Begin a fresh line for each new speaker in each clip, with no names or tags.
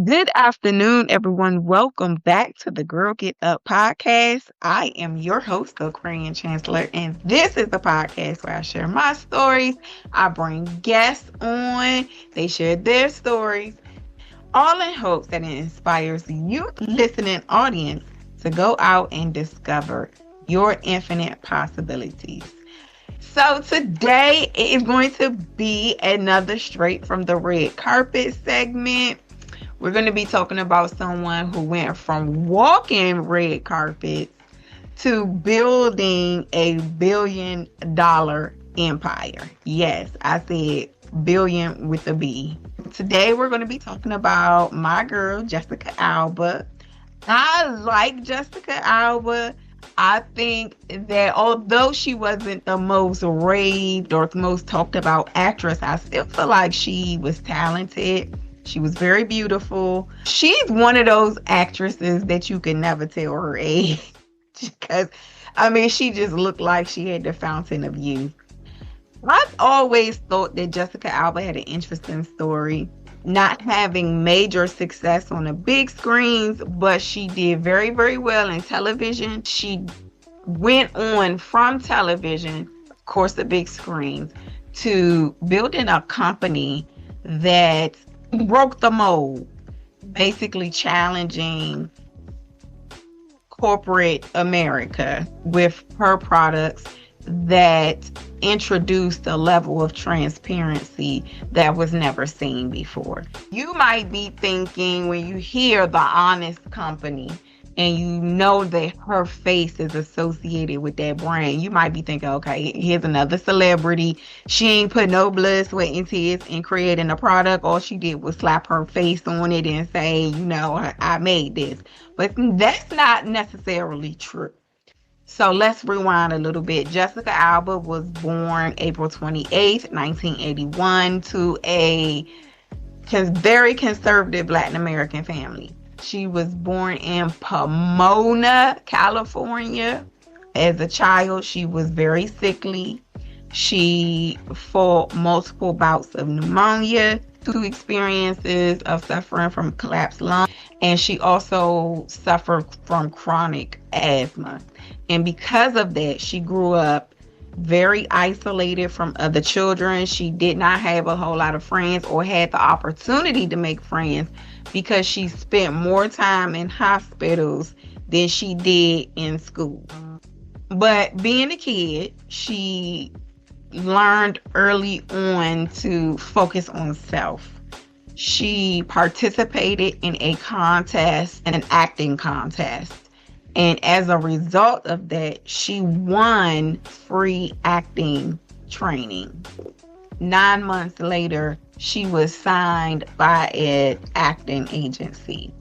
Good afternoon, everyone. Welcome back to the Girl Get Up podcast. I am your host, Aquarian Chancellor, and this is the podcast where I share my stories. I bring guests on, they share their stories, all in hopes that it inspires you, listening audience, to go out and discover your infinite possibilities. So today is going to be another straight from the red carpet segment. We're going to be talking about someone who went from walking red carpets to building $1 billion empire. Yes, I said billion with a B. Today we're going to be talking about my girl, Jessica Alba. I like Jessica Alba. I think that although she wasn't the most raved or the most talked about actress, I still feel like she was talented. She was very beautiful. She's one of those actresses that you can never tell her age. Because, she just looked like she had the fountain of youth. I've always thought that Jessica Alba had an interesting story. Not having major success on the big screens, but she did very, very well in television. She went on from television, of course, the big screens, to building a company that broke the mold, basically challenging corporate America with her products that introduced a level of transparency that was never seen before. You might be thinking, when you hear The Honest Company and you know that her face is associated with that brand, you might be thinking, okay, here's another celebrity. She ain't put no blood, sweat, and tears in creating a product. All she did was slap her face on it and say, I made this. But that's not necessarily true. So let's rewind a little bit. Jessica Alba was born April 28th, 1981 to a very conservative Latin American family. She was born in Pomona, California. As a child, she was very sickly. She fought multiple bouts of pneumonia, 2 experiences of suffering from collapsed lungs, and she also suffered from chronic asthma. And because of that, she grew up very isolated from other children. She did not have a whole lot of friends or had the opportunity to make friends because she spent more time in hospitals than she did in school. But being a kid, she learned early on to focus on self. She participated in a contest, an acting contest. And as a result of that, she won free acting training. 9 months later, she was signed by an acting agency.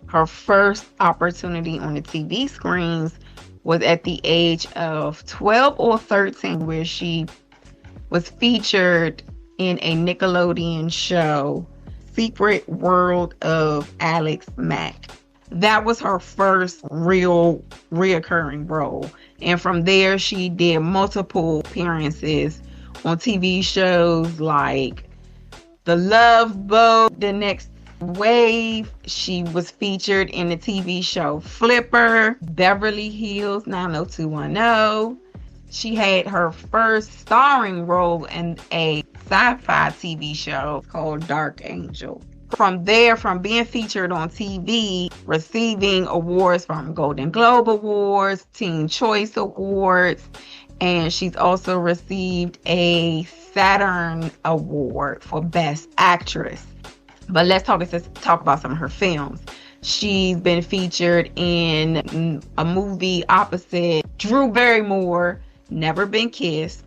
Her first opportunity on the TV screens was at the age of 12 or 13, where she was featured in a Nickelodeon show, Secret World of Alex Mack. That was her first real reoccurring role. And from there, she did multiple appearances on TV shows like The Love Boat, The Next Wave. She was featured in the TV show Flipper, Beverly Hills 90210. She had her first starring role in a sci-fi TV show called Dark Angel. From there, from being featured on TV, receiving awards from Golden Globe Awards, Teen Choice Awards, and she's also received a Saturn Award for Best Actress. But let's talk about some of her films. She's been featured in a movie opposite Drew Barrymore, Never Been Kissed,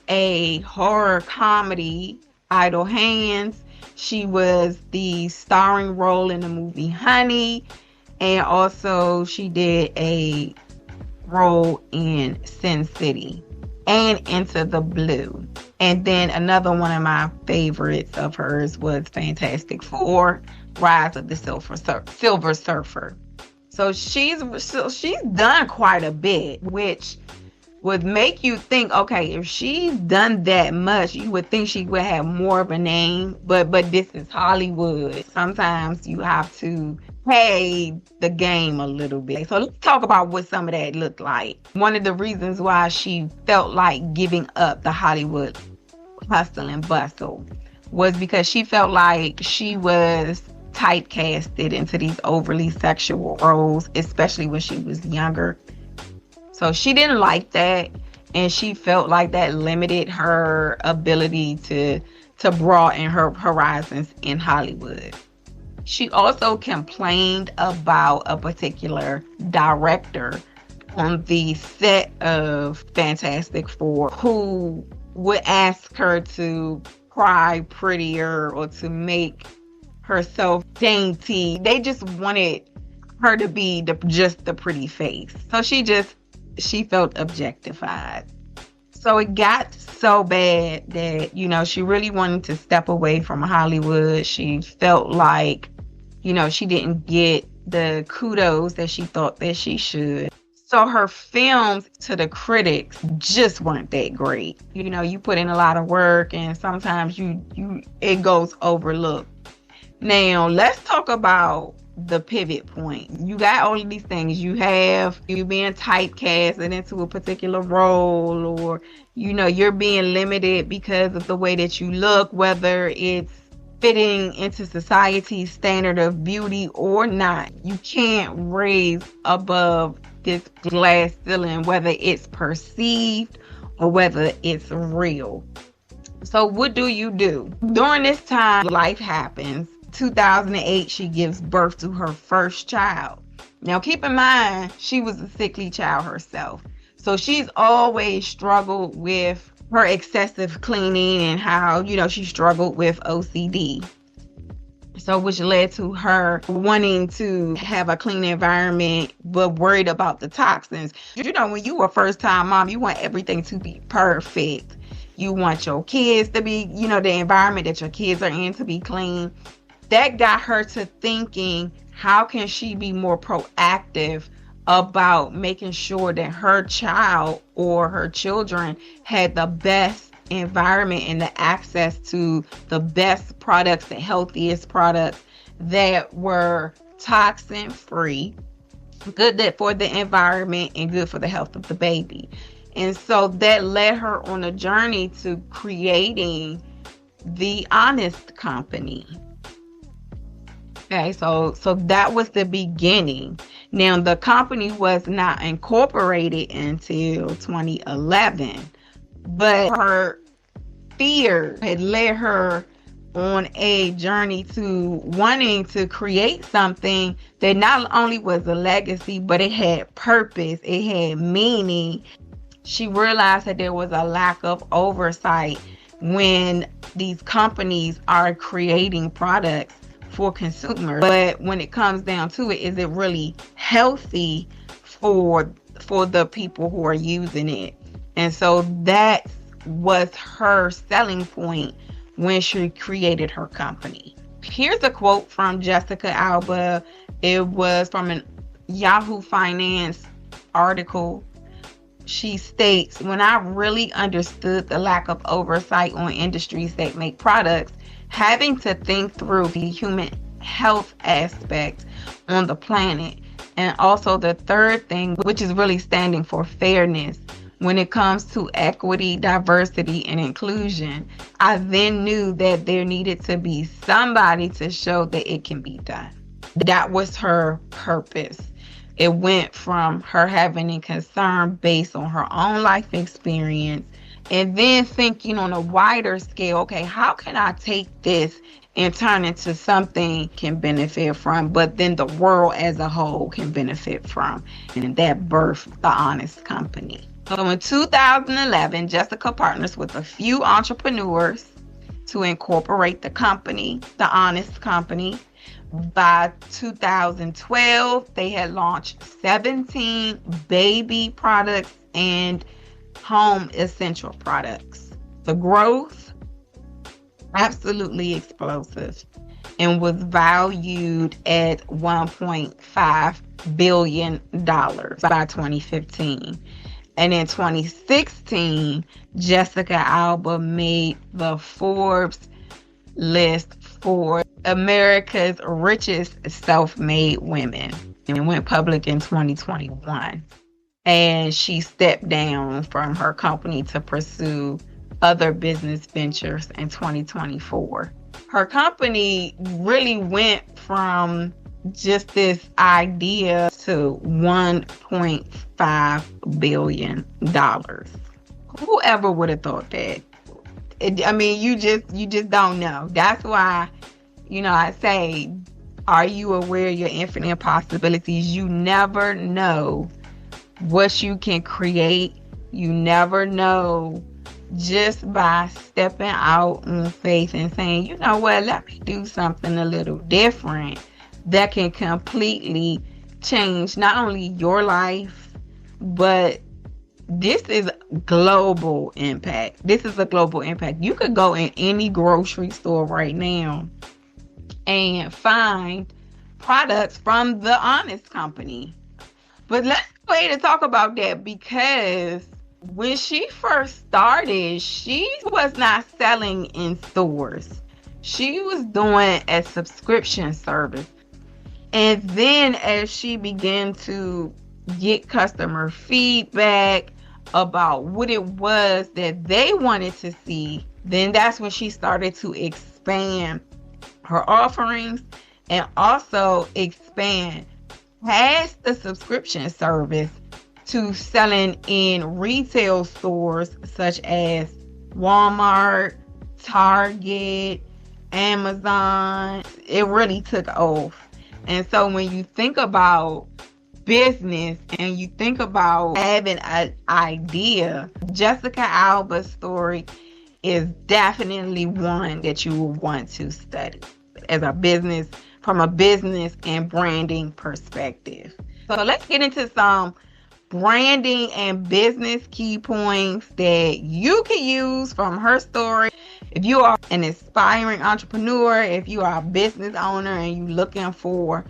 a horror comedy, Idle Hands. She was the starring role in the movie Honey, and also she did a role in Sin City and Into the Blue. And then another one of my favorites of hers was Fantastic Four, Rise of the Silver Surfer. So she's done quite a bit, which would make you think, okay, if she's done that much, you would think she would have more of a name. But this is Hollywood. Sometimes you have to play the game a little bit. So let's talk about what some of that looked like. One of the reasons why she felt like giving up the Hollywood hustle and bustle was because she felt like she was typecasted into these overly sexual roles, especially when she was younger. So she didn't like that, and she felt like that limited her ability to broaden her horizons in Hollywood. She also complained about a particular director on the set of Fantastic Four who would ask her to cry prettier or to make herself dainty. They just wanted her to be just the pretty face. So she felt objectified. So it got so bad that, she really wanted to step away from Hollywood. She felt like, she didn't get the kudos that she thought that she should. So her films, to the critics, just weren't that great. You put in a lot of work, and sometimes it goes overlooked. Now, let's talk about the pivot point. You got all of these things. You being typecasted into a particular role, or you're being limited because of the way that you look, whether it's fitting into society's standard of beauty or not. You can't raise above this glass ceiling, whether it's perceived or whether it's real. So what do you do? During this time, life happens. 2008, she gives birth to her first child. Now, keep in mind, she was a sickly child herself. So she's always struggled with her excessive cleaning and how, she struggled with OCD. So which led to her wanting to have a clean environment, but worried about the toxins. When you were a first-time mom, you want everything to be perfect. You want your kids to be, the environment that your kids are in to be clean. That got her to thinking, how can she be more proactive about making sure that her child or her children had the best environment and the access to the best products, the healthiest products that were toxin free, good for the environment and good for the health of the baby. And so that led her on a journey to creating the Honest Company. Okay, so that was the beginning. Now, the company was not incorporated until 2011, but her fear had led her on a journey to wanting to create something that not only was a legacy, but it had purpose, it had meaning. She realized that there was a lack of oversight when these companies are creating products for consumers. But when it comes down to it, is it really healthy for the people who are using it? And so that was her selling point when she created her company. Here's a quote from Jessica Alba. It was from a Yahoo Finance article. She states, "When I really understood the lack of oversight on industries that make products, having to think through the human health aspect on the planet, and also the third thing, which is really standing for fairness, when it comes to equity, diversity, and inclusion, I then knew that there needed to be somebody to show that it can be done." That was her purpose. It went from her having a concern based on her own life experience, and then thinking on a wider scale, okay, how can I take this and turn into something can benefit from, but then the world as a whole can benefit from? And that birthed the Honest Company. So in 2011, Jessica partners with a few entrepreneurs to incorporate the company, the Honest Company. By 2012, they had launched 17 baby products and home essential products. The growth, absolutely explosive, and was valued at $1.5 billion by 2015. And in 2016, Jessica Alba made the Forbes list for America's Richest Self-Made Women and went public in 2021. And she stepped down from her company to pursue other business ventures in 2024. Her company really went from just this idea to $1.5 billion. Whoever would have thought that? You just don't know. That's why, I say, are you aware of your infinite possibilities? You never know what you can create. You never know, just by stepping out on faith and saying, you know what, let me do something a little different that can completely change not only your life, but this is global impact. This is a global impact. You could go in any grocery store right now and find products from The Honest Company. But let's go ahead and talk about that, because when she first started, she was not selling in stores. She was doing a subscription service. And then as she began to get customer feedback about what it was that they wanted to see, then that's when she started to expand her offerings and also expand past the subscription service to selling in retail stores such as Walmart, Target, Amazon. It really took off. And so when you think about business and you think about having an idea, Jessica Alba's story is definitely one that you will want to study as a business, from a business and branding perspective. So let's get into some branding and business key points that you can use from her story. If you are an aspiring entrepreneur, if you are a business owner and you're looking for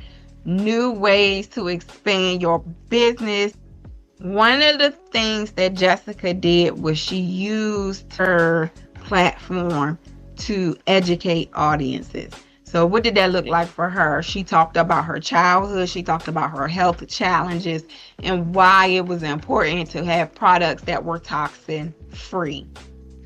new ways to expand your business, one of the things that Jessica did was she used her platform to educate audiences. So what did that look like for her? She talked about her childhood. She talked about her health challenges and why it was important to have products that were toxin free.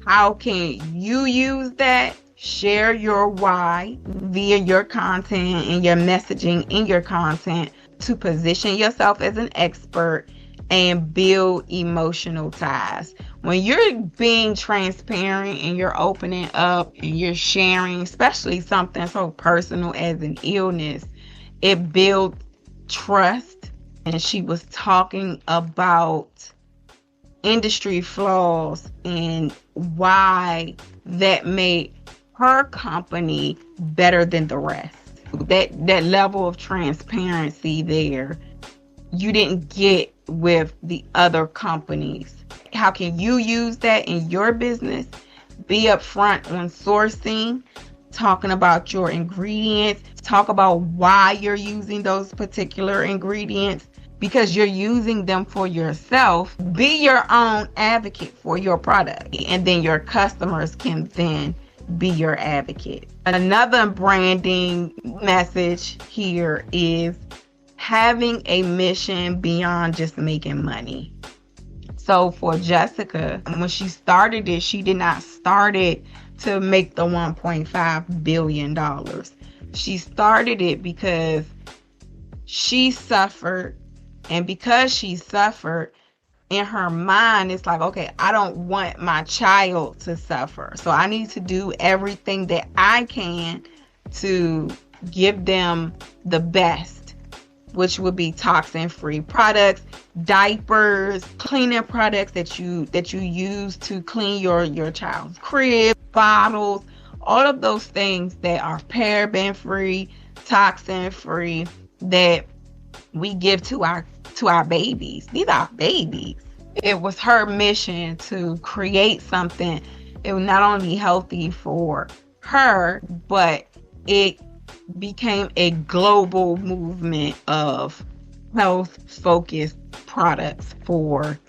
How can you use that? Share your why via your content and your messaging in your content to position yourself as an expert and build emotional ties. When you're being transparent and you're opening up and you're sharing, especially something so personal as an illness, it builds trust. And she was talking about industry flaws and why that made her company better than the rest. That level of transparency there, you didn't get with the other companies. How can you use that in your business? Be upfront on sourcing, talking about your ingredients, talk about why you're using those particular ingredients, because you're using them for yourself. Be your own advocate for your product, and then your customers can then be your advocate. Another branding message here is having a mission beyond just making money. So for Jessica, when she started it, she did not start it to make the $1.5 billion. She started it because she suffered. And because she suffered, in her mind, it's like, okay, I don't want my child to suffer. So I need to do everything that I can to give them the best, which would be toxin-free products, diapers, cleaning products that you use to clean your child's crib, bottles, all of those things that are paraben-free, toxin-free, that we give to our babies. These are babies. It was her mission to create something. It was not only healthy for her, but it became a global movement of health-focused products for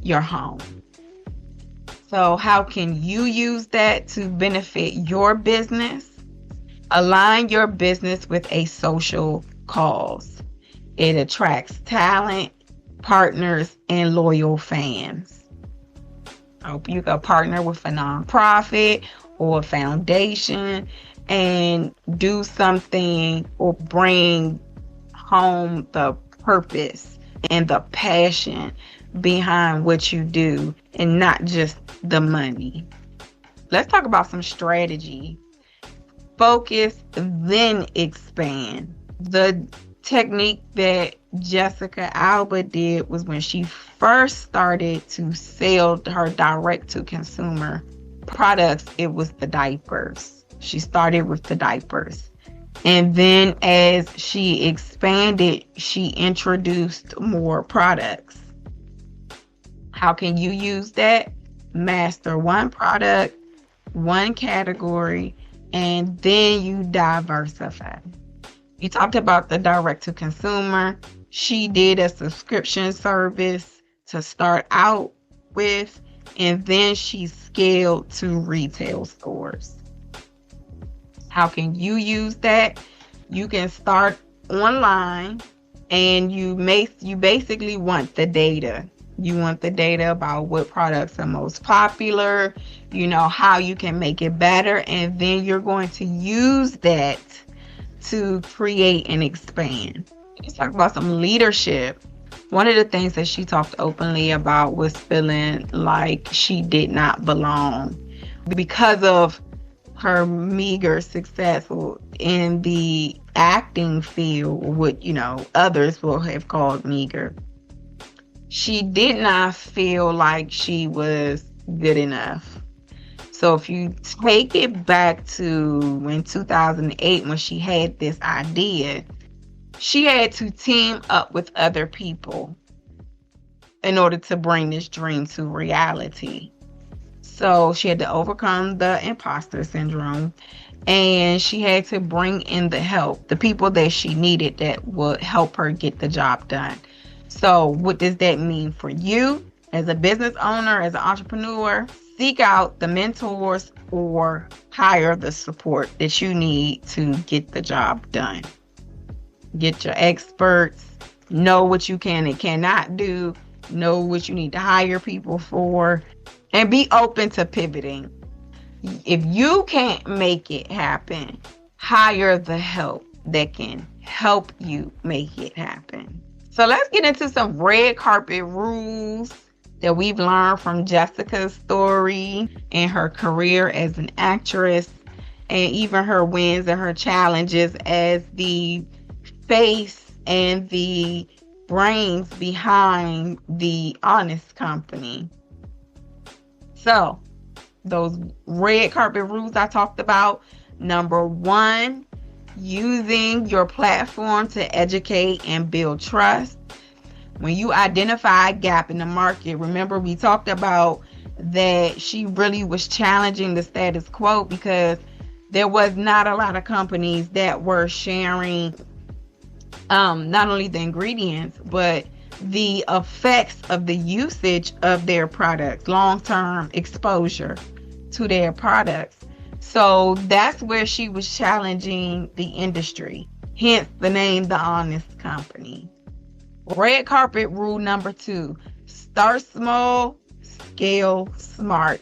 your home. So how can you use that to benefit your business? Align your business with a social cause. It attracts talent, partners, and loyal fans. Hope you can partner with a nonprofit or a foundation and do something or bring home the purpose and the passion behind what you do and not just the money. Let's talk about some strategy. Focus, then expand. The technique that Jessica Alba did was when she first started to sell her direct-to-consumer products, it was the diapers. She started with the diapers. And then as she expanded, she introduced more products. How can you use that? Master one product, one category, and then you diversify. You talked about the direct to consumer. She did a subscription service to start out with, and then she scaled to retail stores. How can you use that? You can start online, and you basically want the data. You want the data about what products are most popular, how you can make it better, and then you're going to use that to create and expand. Let's talk about some leadership. One of the things that she talked openly about was feeling like she did not belong because of her meager success in the acting field, what others will have called meager. She did not feel like she was good enough. So if you take it back to in 2008 when she had this idea, she had to team up with other people in order to bring this dream to reality. So she had to overcome the imposter syndrome, and she had to bring in the help, the people that she needed that would help her get the job done. So what does that mean for you as a business owner, as an entrepreneur? Seek out the mentors or hire the support that you need to get the job done. Get your experts, know what you can and cannot do, know what you need to hire people for, and be open to pivoting. If you can't make it happen, hire the help that can help you make it happen. So let's get into some red carpet rules that we've learned from Jessica's story and her career as an actress, and even her wins and her challenges as the face and the brains behind the Honest Company. So those red carpet rules I talked about. Number 1, using your platform to educate and build trust. When you identify a gap in the market, remember we talked about that she really was challenging the status quo because there was not a lot of companies that were sharing not only the ingredients, but the effects of the usage of their products, long-term exposure to their products. So that's where she was challenging the industry, hence the name The Honest Company. Red carpet rule number 2, start small, scale smart.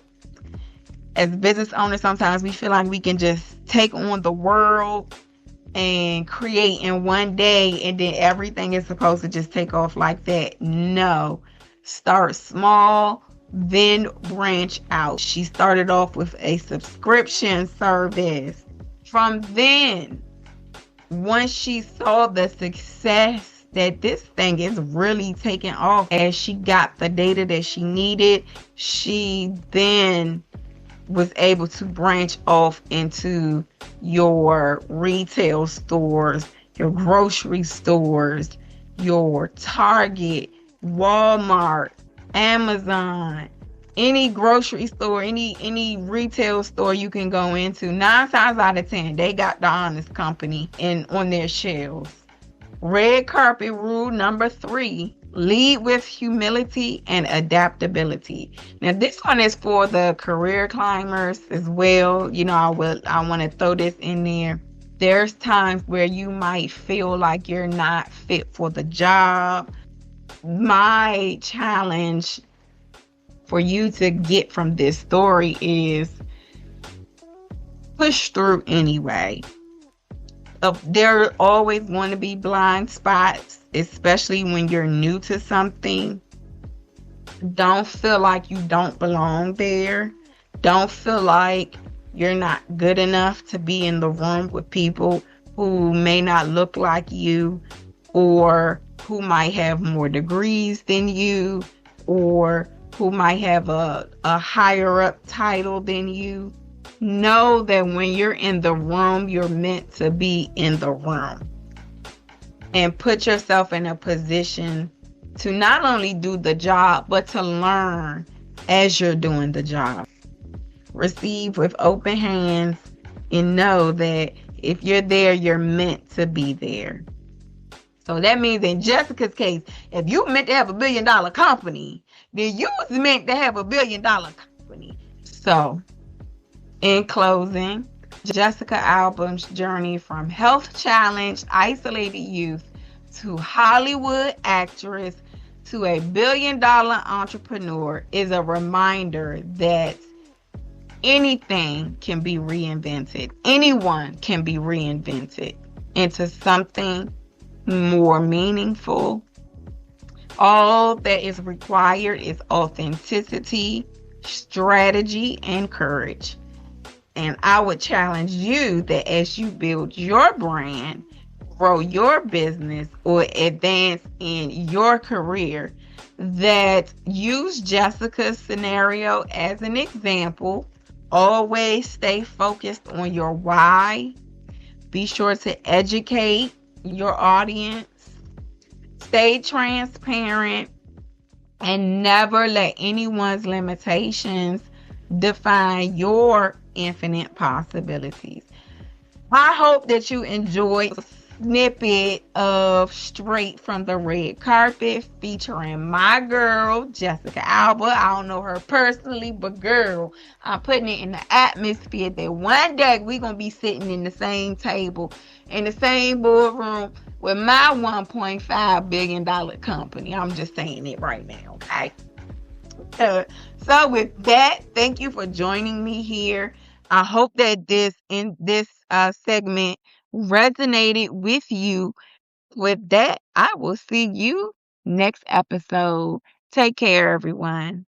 As business owners, sometimes we feel like we can just take on the world and create in one day and then everything is supposed to just take off like that. No, start small, then branch out. She started off with a subscription service. From then, once she saw the success that this thing is really taking off, as she got the data that she needed, she then was able to branch off into your retail stores, your grocery stores, your Target, Walmart, Amazon, any grocery store, any retail store you can go into. 9 times out of 10, they got The Honest Company on their shelves. Red carpet rule number 3, Lead with humility and adaptability. Now, this one is for the career climbers as well. I want to throw this in there. There's times where you might feel like you're not fit for the job. My challenge for you to get from this story is push through anyway. There are always going to be blind spots, especially when you're new to something. Don't feel like you don't belong there. Don't feel like you're not good enough to be in the room with people who may not look like you, or who might have more degrees than you, or who might have a higher up title than you. Know that when you're in the room, you're meant to be in the room. And put yourself in a position to not only do the job, but to learn as you're doing the job. Receive with open hands and know that if you're there, you're meant to be there. So that means in Jessica's case, if you meant to have $1 billion company, then you was meant to have $1 billion company. So, in closing, Jessica Alba's journey from health challenged, isolated youth to Hollywood actress to a $1 billion entrepreneur is a reminder that anything can be reinvented. Anyone can be reinvented into something more meaningful. All that is required is authenticity, strategy, and courage. And I would challenge you that as you build your brand, grow your business, or advance in your career, that use Jessica's scenario as an example. Always stay focused on your why. Be sure to educate your audience. Stay transparent, and never let anyone's limitations define your infinite possibilities. I hope that you enjoyed a snippet of Straight from the Red Carpet featuring my girl, Jessica Alba. I don't know her personally, but girl, I'm putting it in the atmosphere that one day we're going to be sitting in the same table, in the same boardroom with my $1.5 billion company. I'm just saying it right now, okay? So with that, thank you for joining me here. I hope that this segment resonated with you. With that, I will see you next episode. Take care, everyone.